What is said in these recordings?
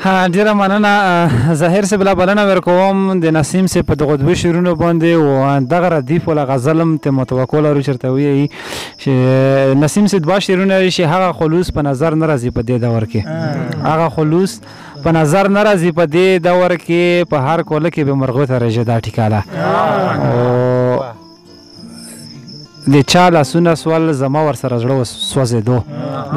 ها ډیره مننه ظاهر صاحب لا بلنه ورکوم د نسیم صاحب په دغه دوه شعرونو باندې او دغه ردیف ولا غزلم ته متوکل لرو چرته وی چې نسیم صاحب دوه شعرونه شي هغه خلوص په نظر ناراضي په دې دور کې هغه خلوص په نظر ناراضي په دې دور کې په هر کوله کې به مرغو ته رژه دا ټیکاله او د چا لاسونه سوال زما ور سره زړه سوځېدو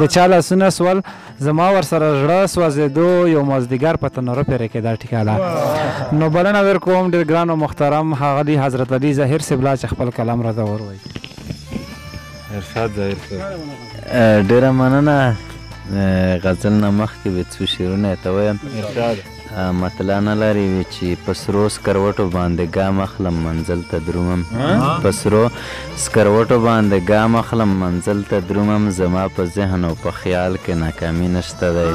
د چا لاسونه سوال زما ور سره زړه سوځېدو یو مازدیګر په تنوره پرې کې دا ټیکاله نو بلنه ورکوم ډېر ګران او محترم ښاغلي حضرت علي ظاهر صاحب لا چې خپل کلام راته وروایي ارشاد ظاهر صاحب ډېره مننه غزل نه مخکې به څو شعرونه ته وایم مطلع نه لري وي چې په سرو سکروټو باندې ګام اخلم منزل ته درومم په سرو سکروټو باندې ګام اخلم منزل ته درومم زما په ذهن او په خیال کې ناکامي نشته دی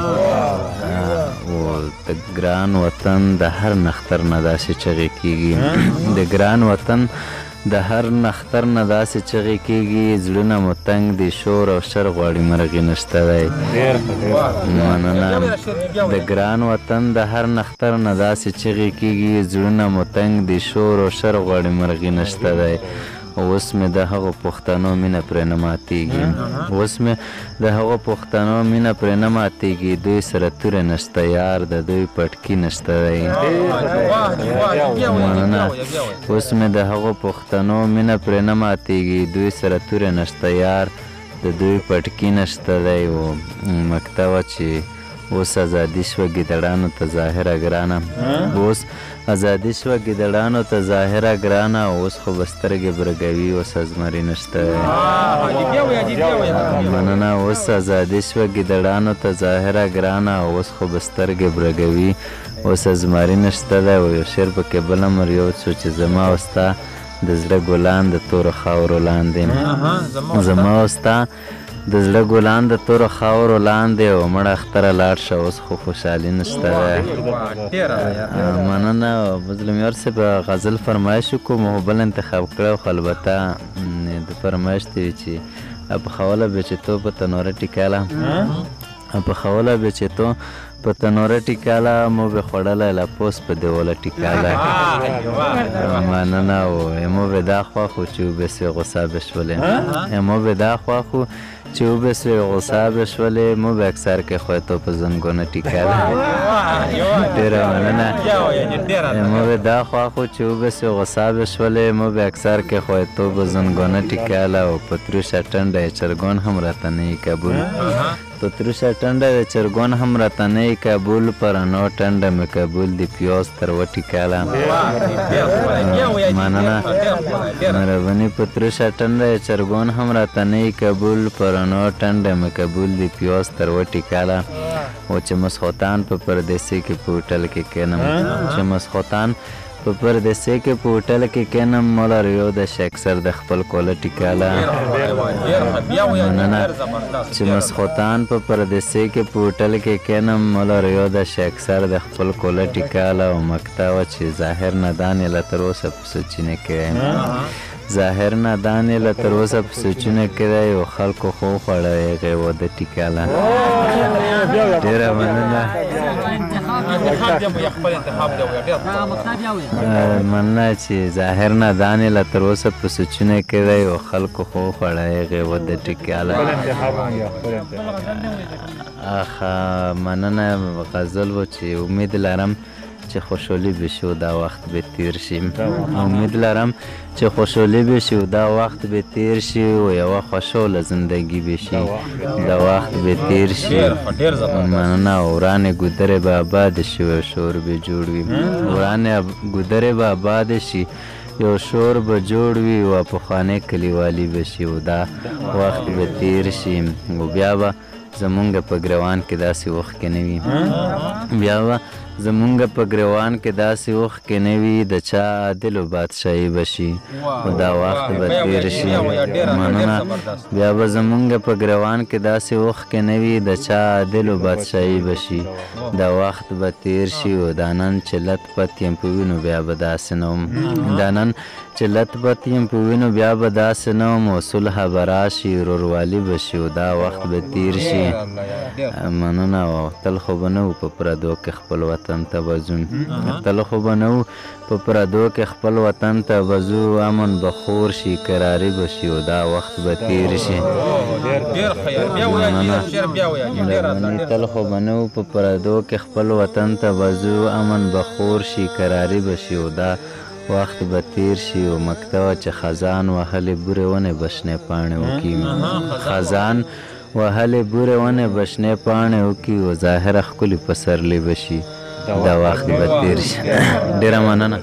او د ګران وطن د هر نختر نه داسې چغې کېږي د ګران وطن د هر نختر نه داسې چغې کېږي زړونه مو تنګ دي شور او شر غواړي مرغې نشته دی مننه د ګران وطن د هر نختر نه داسې چغې کېږي زړونه مو تنګ دي شور او شر غواړي مرغې نشته دی اوس مې د هغو پښتنو مینه پرې نه ماتېږي اوس مې د هغو پښتنو مینه پرې نه ماتېږي دوی سره توره نشته یار د دوی پټکي نشته دی مننه اوس مې د هغو پښتنو مینه پرې نه ماتېږي دوی سره توره نشته یار د دوی پټکي نشته دی او مکتبه چې اوس ازادي شوه ګیدړانو ته ظاهره ګرانه اوس ازادي شوه ګیدړانو ته ظاهره ګرانه اوس خو به سترګې برګوي اوس ازمري نشته مننه اوس ازادي شوه ګیدړانو ته ظاهره ګرانه اوس خو به سترګې برګوي اوس ازمري نشته دی او یو شعر پکې بل امر یو څو چې زما او ستا د زړه ګلان د تورو خاورو لاندې زما او ستا د زړه ګلان د تورو خاورو لاندې او مړه اختره لاړ شه اوس خو خوشحالي نشته مننه بزلم یار صاحب غزل فرمایش وکړو مو بل انتخاب کړی خو البته د فرمایش دی چې پخوله به چې تو په تنوره ټیکاله پخوله به چې تو په تنوره ټیکاله مو به خوړله لا پوس په دیواله ټیکاله مننه او مو به دا خواخو چې وبسوې غوسه به شولې مو به دا خواخو چې وبسوې غوسه به شولې مو به اکثر کې خوی تو په زنګونه ټیکاله ډېره مننه مو به دا خواخو چې وبسوې غوسه به شولې مو به اکثر کې خوی تو په زنګونه ټیکاله او په تروشه ټنډه یې چرګون هم راته نه یې قبول په تروشه ټنډه د چرګون هم راته نه یې قبول پرانو ټنډه مې قبول د پیاز تر وټیکاله مننه مهرباني په تروشه ټنډه د چرګون هم راته نه یې قبول پرانو ټنډه مې قبول د پیاز تر وټیکاله او چې مسخوتان په پردیسي کې په هوټل کې کینم چې مسخوتان په پردیسي کې په هوټل کې کینم مولا ریو د شیکسر د خپل کوله ټیکاله مننه چې مسخوتان په پردیسي کې په هوټل کې کینم مولا ریو د شیکسر د خپل کوله ټیکاله او مکتبه چې ظاهر ندان یې لا تر اوسه په سوچونه کې ظاهر ندان یې لا تر اوسه په سوچونه کې دی او خلکو خو خوړه هغې وده ټیکاله ډېره مننه مننه چې ظاهر ندان یې لا تر اوسه په سوچونه کې دی او خلکو خو خوړه هغې وده ټیکاله مننه غزل و چې امید لرم چې خوشحالی بشو دا وخت به تیر شي امید لرم چې خوشحالی بشو دا وخت به تیر شي او یوه خوشحاله زندگی بشي دا وخت به تیر شي مننه ورانې ګودرې به آباد شي او شور به جوړ وي ورانې ګودرې به آباد شي یو شور به جوړ وي او پخوانۍ کلیوالي به شي او دا وخت به تیر شي او بیا به زمونږ په ګریوان کې داسې وخت کې نه وي بیا به زمونږ په ګریوان کې داسې اوښکې نه وي د چا عادلو بادشاهي به شي خو دا وخت به تېر شي مننه بیا به زمونږ په ګریوان کې داسې اوښکې نه وي د چا عادلو بادشاهي به شي دا وخت به تېر شي او دا نن چې لت پت یم په وینو بیا به داسې نه وم دا نن چې لت پت یم په وینو بیا به داسې نه وم او صلح به راشي ورورولي به شي او دا وخت به تېر شي مننه او تل خو به نه وو په پردو کې خپل وطن ته به ځو تل خو به نه وو په پردو کې خپل وطن ته به ځو امن به خور شي کراري به شي او دا وخت به تېر شي مننه تل خو به نه وو په پردو کې خپل وطن ته به ځو امن به خور شي کراري به شي او دا وخت به تیر شي او مکتوه چې خزان وهلې بورې ونې به شنې پاڼې وکړي خزان وهلې بورې ونې به شنې پاڼې وکړي او ظاهره ښکلي پسرلی به شي دا وخت به تیر شي ډېره مننه